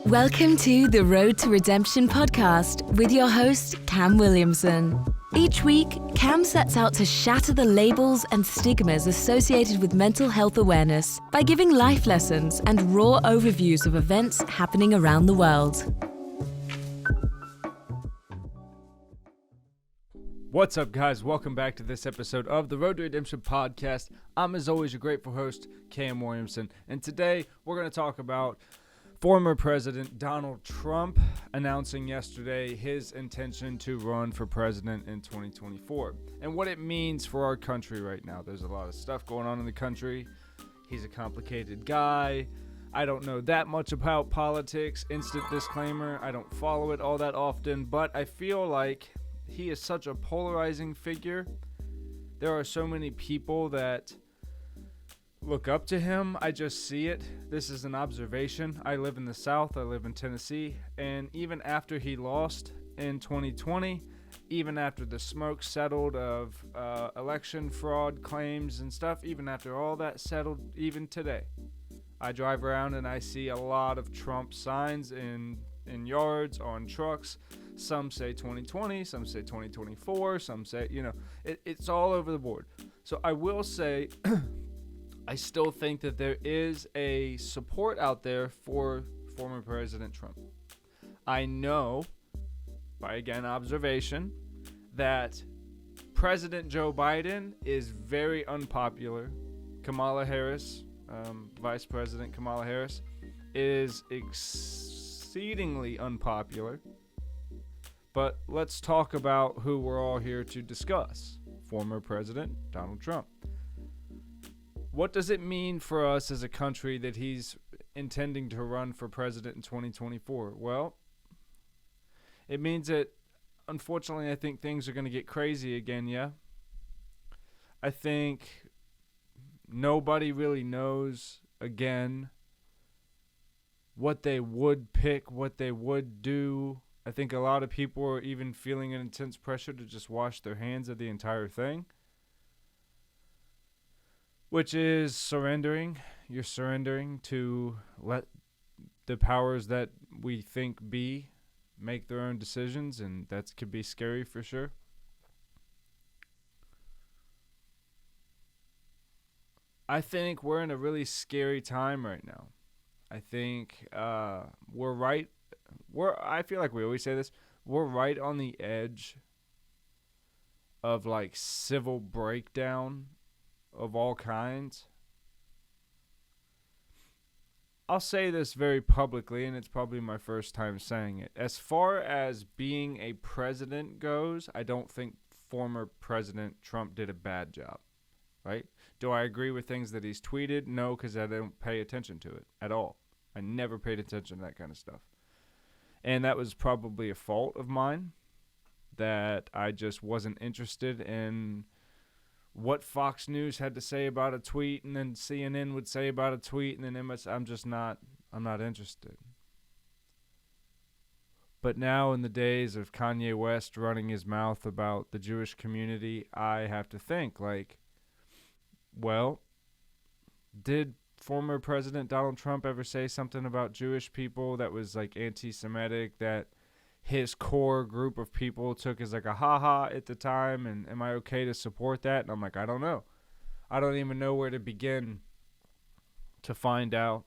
Welcome to the Road to Redemption podcast with your host, Cam Williamson. Each week, Cam sets out to shatter the labels and stigmas associated with mental health awareness by giving life lessons and raw overviews of events happening around the world. What's up, guys? Welcome back to this episode of the Road to Redemption podcast. I'm, as always, your grateful host, Cam Williamson, and today we're going to talk about former President Donald Trump announcing yesterday his intention to run for president in 2024 and what it means for our country right now. There's a lot of stuff going on in the country. He's a complicated guy. I don't know that much about politics. Instant disclaimer, I don't follow it all that often, but I feel like he is such a polarizing figure. There are so many people that look up to him. I just see it. This is an observation. I live in the South. I live in Tennessee. And even after he lost in 2020, even after the smoke settled of election fraud claims and stuff, even after all that settled, even today, I drive around and I see a lot of Trump signs in yards, on trucks. Some say 2020, some say 2024, some say, it's all over the board. So I will say I still think that there is a support out there for former President Trump. I know, by again observation, that President Joe Biden is very unpopular. Kamala Harris, Vice President Kamala Harris, is exceedingly unpopular. But let's talk about who we're all here to discuss. Former President Donald Trump. What does it mean for us as a country that he's intending to run for president in 2024? Well, it means that, unfortunately, I think things are going to get crazy again, yeah? I think nobody really knows, again, what they would pick, what they would do. I think a lot of people are even feeling an intense pressure to just wash their hands of the entire thing, which is surrendering. You're surrendering to let the powers that we think be make their own decisions, and that could be scary for sure. I think we're in a really scary time right now. I think I feel like we always say this, we're right on the edge of like civil breakdown of all kinds. I'll say this very publicly, and it's probably my first time saying it. As far as being a president goes, I don't think former President Trump did a bad job, right? Do I agree with things that he's tweeted? No, because I don't pay attention to it at all. I never paid attention to that kind of stuff. And that was probably a fault of mine, that I just wasn't interested in what Fox News had to say about a tweet, and then CNN would say about a tweet, and then I'm not interested. But now, in the days of Kanye West running his mouth about the Jewish community, I have to think, well, did former President Donald Trump ever say something about Jewish people that was like anti-Semitic, that his core group of people took as like a ha-ha at the time, and am I okay to support that? And I'm like, I don't know. I don't even know where to begin to find out,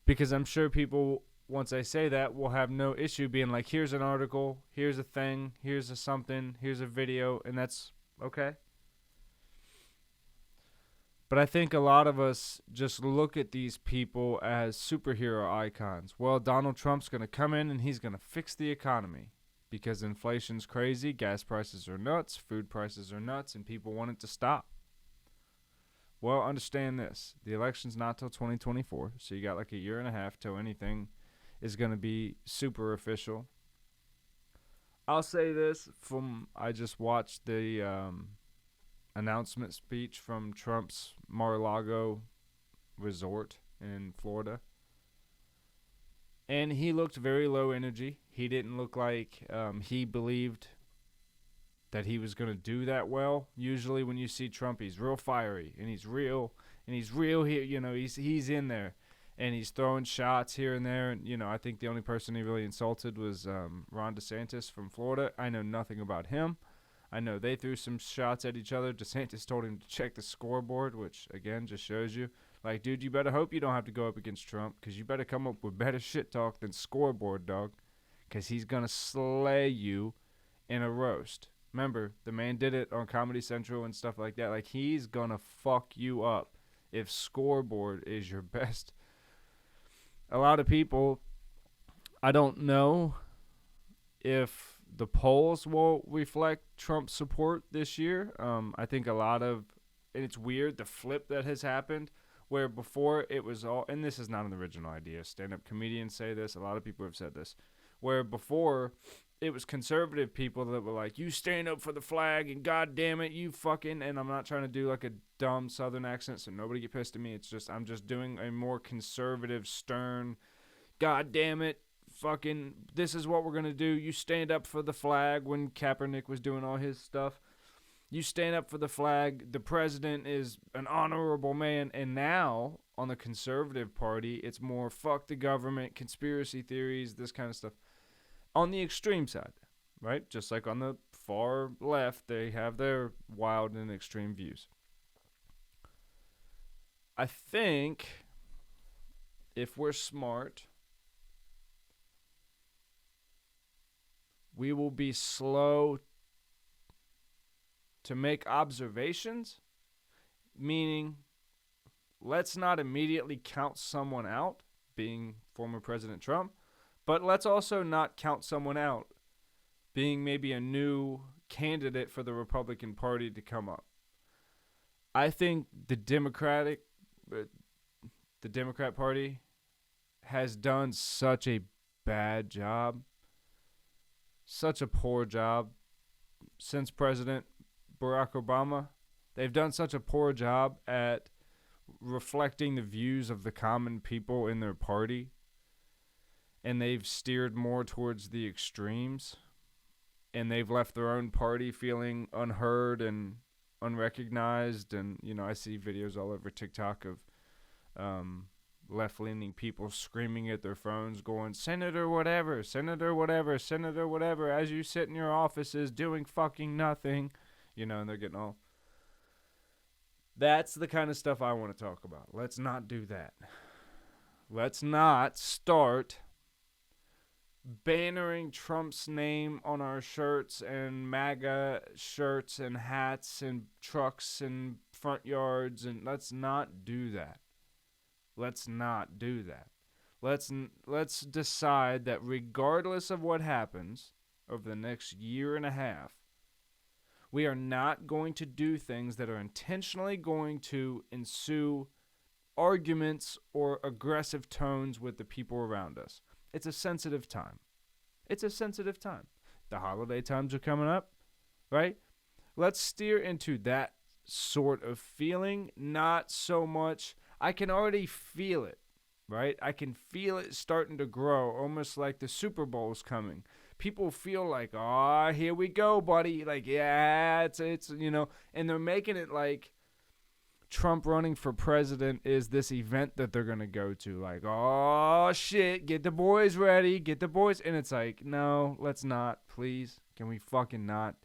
because I'm sure people, once I say that, will have no issue being like, here's an article, here's a thing, here's a something, here's a video, and that's okay. But I think a lot of us just look at these people as superhero icons. Well, Donald Trump's going to come in and he's going to fix the economy because inflation's crazy, gas prices are nuts, food prices are nuts, and people want it to stop. Well, understand this. The election's not till 2024, so you got like a year and a half till anything is going to be super official. I'll say this I just watched the announcement speech from Trump's Mar-a-Lago resort in Florida, and he looked very low energy. He didn't look like he believed that he was going to do that well. Usually when you see Trump, he's real fiery, and he's real, he's in there. and he's throwing shots here and there. And, you know, I think the only person he really insulted was Ron DeSantis from Florida. I know nothing about him. I know they threw some shots at each other. DeSantis told him to check the scoreboard, which, again, just shows you. Like, dude, you better hope you don't have to go up against Trump, because you better come up with better shit talk than scoreboard, dog, because he's going to slay you in a roast. Remember, the man did it on Comedy Central and stuff like that. Like, he's going to fuck you up if scoreboard is your best. A lot of people, I don't know if the polls will reflect Trump's support this year. I think a lot of, and it's weird, the flip that has happened, where before it was all, and this is not an original idea, stand-up comedians say this, a lot of people have said this, where before it was conservative people that were like, you stand up for the flag, and God damn it, you fucking, and I'm not trying to do like a dumb southern accent, so nobody get pissed at me, it's just, I'm just doing a more conservative, stern, God damn it, fucking, this is what we're going to do, you stand up for the flag, when Kaepernick was doing all his stuff. You stand up for the flag. The president is an honorable man. And now, on the conservative party, it's more fuck the government, conspiracy theories, this kind of stuff. On the extreme side, right? Just like on the far left, they have their wild and extreme views. I think if we're smart, we will be slow to make observations, meaning let's not immediately count someone out, being former President Trump, but let's also not count someone out, being maybe a new candidate for the Republican Party to come up. I think the Democrat Party has done such a bad job, such a poor job since President Barack Obama. They've done such a poor job at reflecting the views of the common people in their party, and they've steered more towards the extremes, and they've left their own party feeling unheard and unrecognized. And, you know, I see videos all over TikTok of left-leaning people screaming at their phones going, Senator whatever, Senator whatever, Senator whatever, as you sit in your offices doing fucking nothing. You know, and they're getting all... That's the kind of stuff I want to talk about. Let's not do that. Let's not start bannering Trump's name on our shirts and MAGA shirts and hats and trucks and front yards. And let's not do that. Let's not do that. Let's decide that regardless of what happens over the next year and a half, we are not going to do things that are intentionally going to ensue arguments or aggressive tones with the people around us. It's a sensitive time. It's a sensitive time. The holiday times are coming up, right? Let's steer into that sort of feeling, not so much. I can already feel it, right? I can feel it starting to grow, almost like the Super Bowl's coming. People feel like, oh, here we go, buddy. Like, yeah, it's you know, and they're making it like Trump running for president is this event that they're going to go to. Like, oh, shit, get the boys ready, get the boys. And it's like, no, let's not, please. Can we fucking not?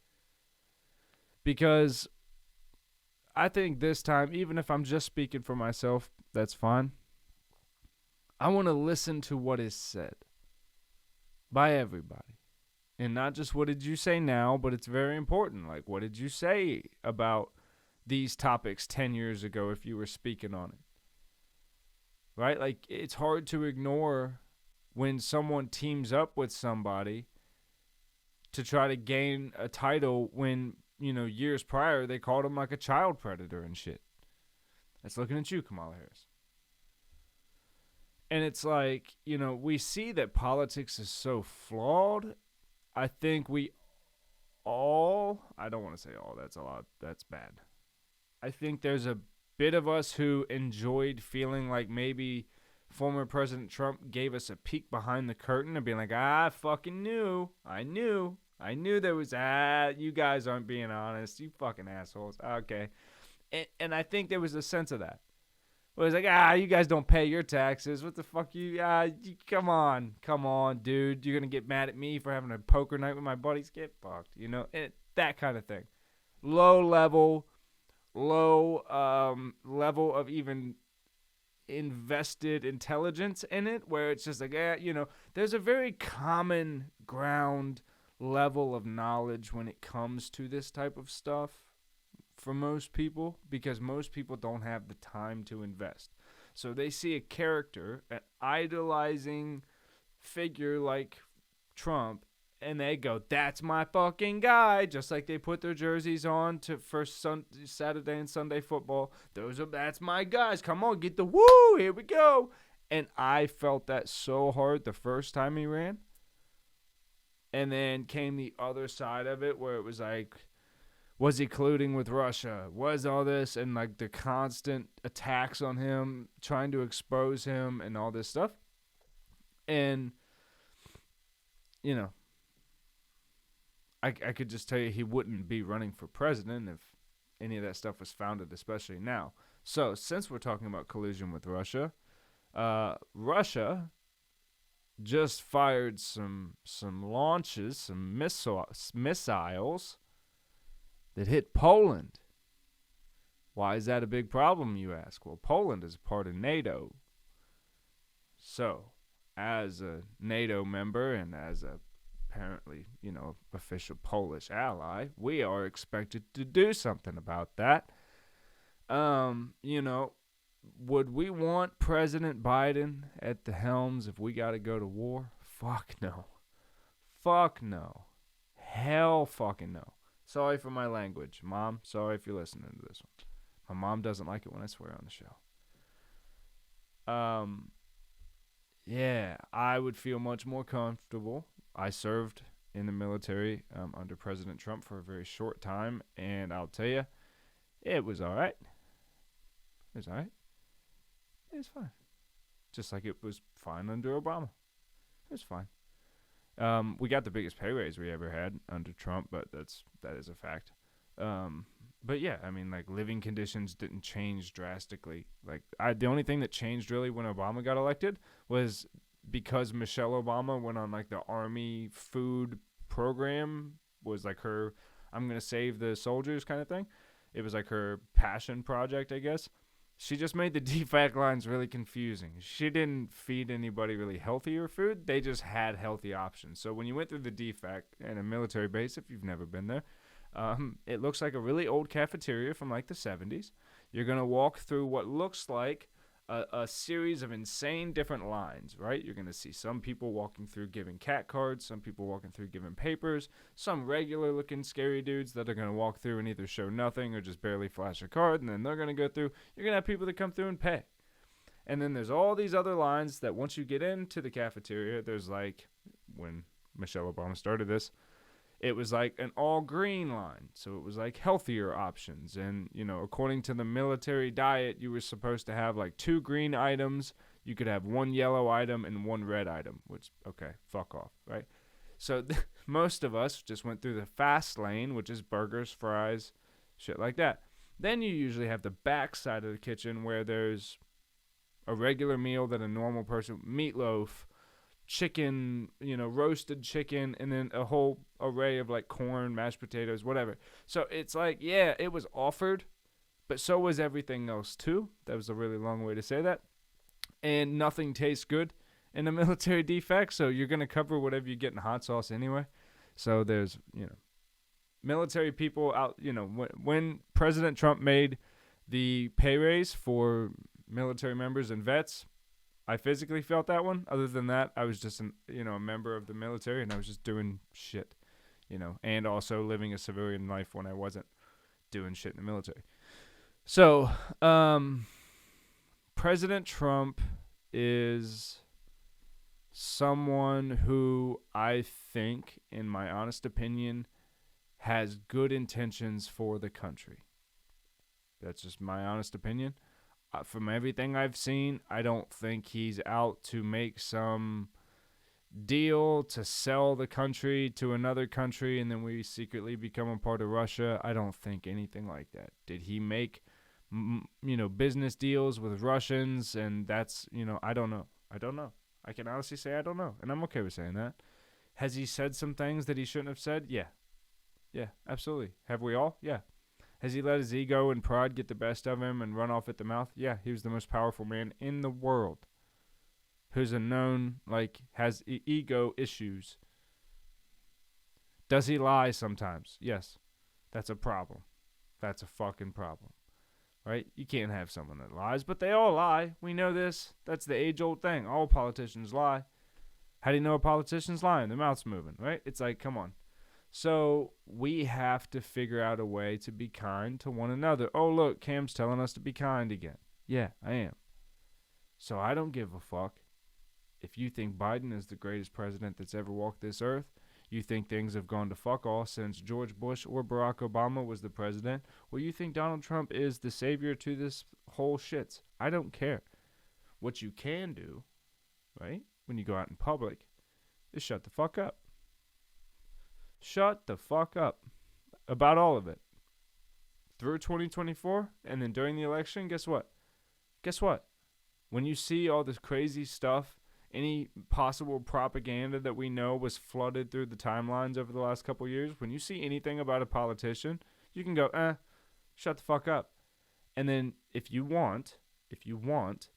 Because I think this time, even if I'm just speaking for myself, that's fine. I want to listen to what is said by everybody. And not just what did you say now, but it's very important. Like, what did you say about these topics 10 years ago if you were speaking on it? Right? Like, it's hard to ignore when someone teams up with somebody to try to gain a title when, you know, years prior they called him like a child predator and shit. That's looking at you, Kamala Harris. And it's like, you know, we see that politics is so flawed. I think we all, I don't want to say all, that's a lot, that's bad. I think there's a bit of us who enjoyed feeling like maybe former President Trump gave us a peek behind the curtain and being like, I fucking knew, I knew there was, you guys aren't being honest, you fucking assholes, okay. And I think there was a sense of that. Well, it's like, you guys don't pay your taxes. What the fuck come on, dude. You're going to get mad at me for having a poker night with my buddies? Get fucked, that kind of thing. Low level of even invested intelligence in it, where it's just like, there's a very common ground level of knowledge when it comes to this type of stuff for most people, because most people don't have the time to invest. So they see a character, an idolizing figure like Trump, and they go, that's my fucking guy. Just like they put their jerseys on for Saturday and Sunday football. That's my guys. Come on, get the woo. Here we go. And I felt that so hard the first time he ran. And then came the other side of it, where it was like, was he colluding with Russia? Was all this, and like the constant attacks on him, trying to expose him and all this stuff. And, I could just tell you he wouldn't be running for president if any of that stuff was founded, especially now. So since we're talking about collusion with Russia, Russia just fired some launches, some missiles that hit Poland. Why is that a big problem, you ask? Well, Poland is a part of NATO. So, as a NATO member and as a apparently, official Polish ally, we are expected to do something about that. Would we want President Biden at the helms if we got to go to war? Fuck no. Fuck no. Hell fucking no. Sorry for my language, Mom. Sorry if you're listening to this one. My mom doesn't like it when I swear on the show. Yeah, I would feel much more comfortable. I served in the military under President Trump for a very short time, and I'll tell you, it was all right. It was all right. It was fine. Just like it was fine under Obama. It was fine. We got the biggest pay raise we ever had under Trump, but that is a fact. But yeah, I mean, like, living conditions didn't change drastically. Like, the only thing that changed really when Obama got elected was because Michelle Obama went on like the Army food program, was like her I'm going to save the soldiers kind of thing. It was like her passion project, I guess. She just made the DFAC lines really confusing. She didn't feed anybody really healthier food. They just had healthy options. So when you went through the DFAC in a military base, if you've never been there, it looks like a really old cafeteria from like the 70s. You're going to walk through what looks like a series of insane different lines, right? You're going to see some people walking through giving cat cards, some people walking through giving papers, some regular looking scary dudes that are going to walk through and either show nothing or just barely flash a card, and then they're going to go through. You're going to have people that come through and pay. And then there's all these other lines that once you get into the cafeteria, there's like, when Michelle Obama started this, it was like an all green line. So it was like healthier options. And, you know, according to the military diet, you were supposed to have like 2 green items. You could have 1 yellow item and 1 red item, which, okay, fuck off, right? So most of us just went through the fast lane, which is burgers, fries, shit like that. Then you usually have the back side of the kitchen where there's a regular meal that a normal person, meatloaf, chicken, you know, roasted chicken, and then a whole array of like corn, mashed potatoes, whatever. So it's like, yeah, it was offered, but so was everything else too. That was a really long way to say that. And nothing tastes good in a military defect, so you're going to cover whatever you get in hot sauce anyway. So there's, you know, military people out, you know, when President Trump made the pay raise for military members and vets, I physically felt that one. Other than that, I was just a member of the military, and I was just doing shit, you know, and also living a civilian life when I wasn't doing shit in the military. So, President Trump is someone who I think, in my honest opinion, has good intentions for the country. That's just my honest opinion. From everything I've seen, I don't think he's out to make some deal to sell the country to another country and then we secretly become a part of Russia. I don't think anything like that. Did he make business deals with Russians, and that's, I don't know. I can honestly say I don't know, and I'm okay with saying that. Has he said some things that he shouldn't have said? Yeah. Yeah, absolutely. Have we all? Yeah. Has he let his ego and pride get the best of him and run off at the mouth? Yeah, he was the most powerful man in the world who's a known, has ego issues. Does he lie sometimes? Yes. That's a problem. That's a fucking problem. Right? You can't have someone that lies, but they all lie. We know this. That's the age-old thing. All politicians lie. How do you know a politician's lying? Their mouth's moving, right? It's like, come on. So we have to figure out a way to be kind to one another. Oh, look, Cam's telling us to be kind again. Yeah, I am. So I don't give a fuck if you think Biden is the greatest president that's ever walked this earth. You think things have gone to fuck all since George Bush or Barack Obama was the president. Or you think Donald Trump is the savior to this whole shit. I don't care. What you can do, right, when you go out in public, is shut the fuck up. Shut the fuck up about all of it. Through 2024 and then during the election, guess what? When you see all this crazy stuff, any possible propaganda that we know was flooded through the timelines over the last couple years, when you see anything about a politician, you can go, shut the fuck up. And then if you want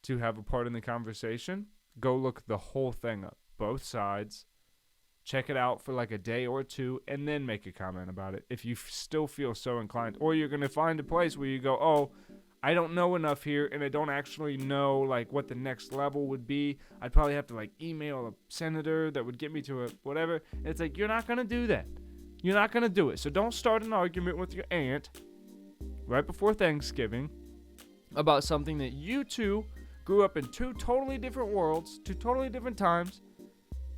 to have a part in the conversation, go look the whole thing up, both sides. Check it out for a day or two, and then make a comment about it if you still feel so inclined. Or you're going to find a place where you go, oh, I don't know enough here, and I don't actually know, what the next level would be. I'd probably have to, email a senator that would get me to a whatever. And it's you're not going to do that. You're not going to do it. So don't start an argument with your aunt right before Thanksgiving about something that you two grew up in two totally different worlds, two totally different times.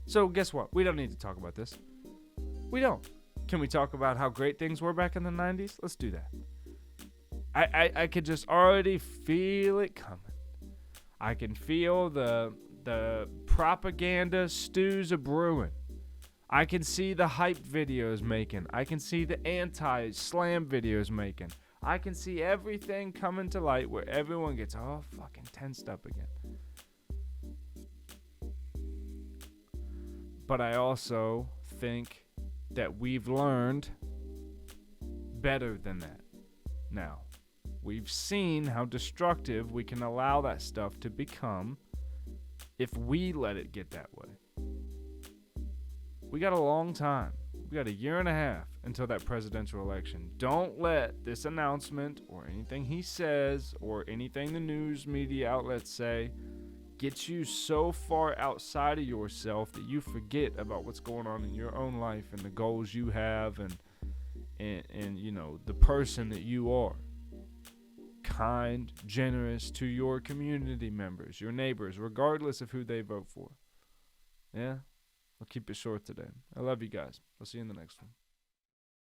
So guess what? We don't need to talk about this. We don't. Can we talk about how great things were back in the 90s? Let's do that. I could just already feel it coming. I can feel the propaganda stews a brewing. I can see the hype videos making. I can see the anti-slam videos making. I can see everything coming to light where everyone gets all fucking tensed up again. But I also think that we've learned better than that now. We've seen how destructive we can allow that stuff to become if we let it get that way. We got a long time. We got a year and a half until that presidential election. Don't let this announcement or anything he says or anything the news media outlets say get you so far outside of yourself that you forget about what's going on in your own life and the goals you have and the person that you are. Kind, generous to your community members, your neighbors, regardless of who they vote for. Yeah? I'll keep it short today. I love you guys. I'll see you in the next one.